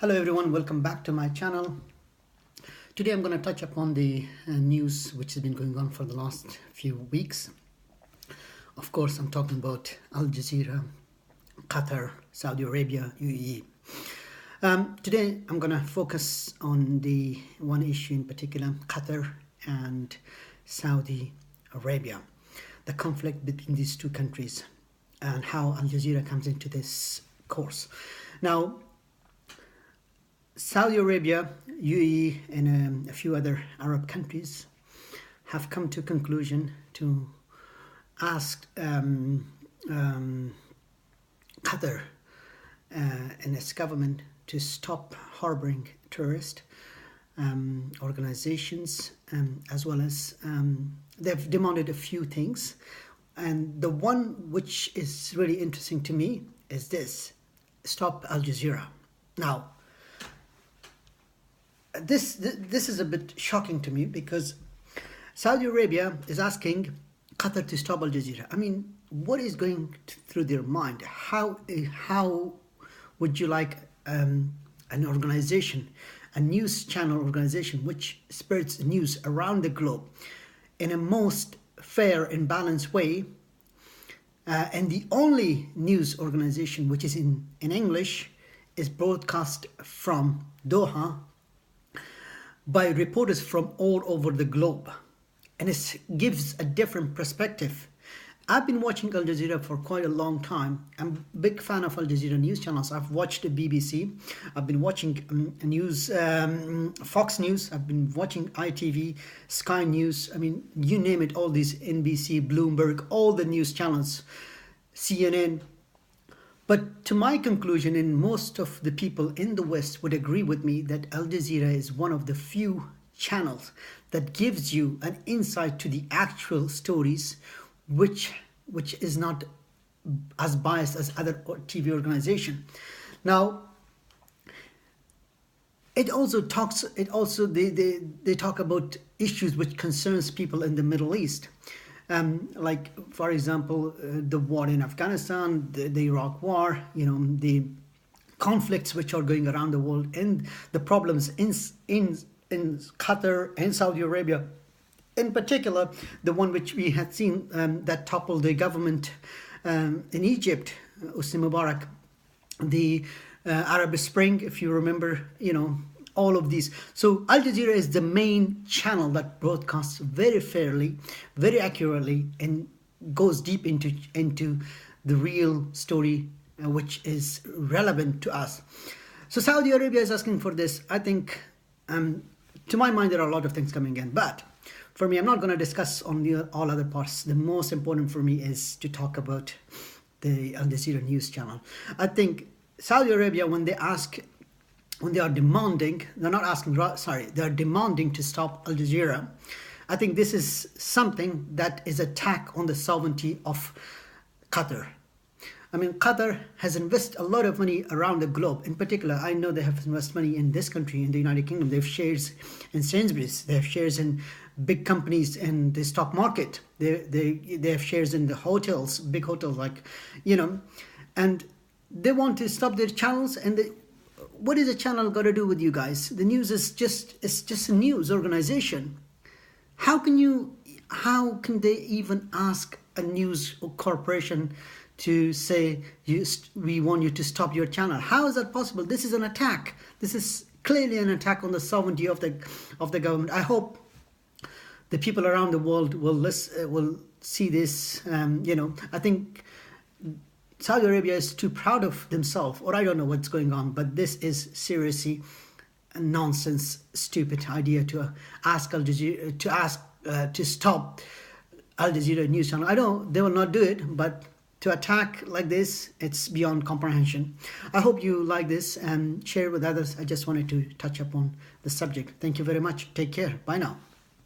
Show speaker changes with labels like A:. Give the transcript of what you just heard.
A: Hello everyone, welcome back to my channel. Today I'm going to touch upon the news which has been going on for the last few weeks. Of course, I'm talking about Al Jazeera, Qatar, Saudi Arabia, UAE. Today I'm going to focus on the one issue in particular, Qatar and Saudi Arabia, the conflict between these two countries and how Al Jazeera comes into this course. Now, Saudi Arabia, UAE, and a few other Arab countries have come to a conclusion to ask Qatar and its government to stop harboring terrorist organizations, as well as they've demanded a few things. And the one which is really interesting to me is this: stop Al Jazeera. Now, this is a bit shocking to me because Saudi Arabia is asking Qatar to stop Al Jazeera. I mean, what is going through their mind? How would you like an organization, a news channel organization which spreads news around the globe in a most fair and balanced way, and the only news organization which is in English is broadcast from Doha by reporters from all over the globe, and it gives a different perspective. I've been watching Al Jazeera for quite a long time. I'm a big fan of Al Jazeera news channels. I've watched the BBC, I've been watching Fox News, I've been watching ITV, Sky News, I mean, you name it, all these NBC, Bloomberg, all the news channels, CNN. But to my conclusion, and most of the people in the West would agree with me, that Al Jazeera is one of the few channels that gives you an insight to the actual stories, which is not as biased as other TV organization. Now, they talk about issues which concerns people in the Middle East. Like, for example, the war in Afghanistan, the Iraq war, the conflicts which are going around the world, and the problems in Qatar and Saudi Arabia. In particular, the one which we had seen that toppled the government in Egypt, Hosni Mubarak, the Arab Spring, if you remember, all of these. So Al Jazeera is the main channel that broadcasts very fairly, very accurately, and goes deep into the real story, which is relevant to us. So Saudi Arabia is asking for this. I think, to my mind, there are a lot of things coming in, but for me, I'm not going to discuss on all other parts. The most important for me is to talk about the Al Jazeera news channel. I think Saudi Arabia, when they are demanding, they're demanding to stop Al Jazeera. I think this is something that is attack on the sovereignty of Qatar. I mean, Qatar has invested a lot of money around the globe. In particular, I know they have invested money in this country, in the United Kingdom. They have shares in Sainsbury's. They have shares in big companies in the stock market. They have shares in the hotels, big hotels, and they want to stop their channels. And what is a channel got to do with you guys? The news is just a news organization. How can they even ask a news corporation to say, we want you to stop your channel? How is that possible? This is an attack. This is clearly an attack on the sovereignty of the government. I hope the people around the world will see this. I think Saudi Arabia is too proud of themselves, or I don't know what's going on, but this is seriously a nonsense, stupid idea to ask Al Jazeera to stop Al Jazeera news channel. I know they will not do it, but to attack like this, it's beyond comprehension. I hope you like this and share with others. I just wanted to touch upon the subject. Thank you very much. Take care. Bye now.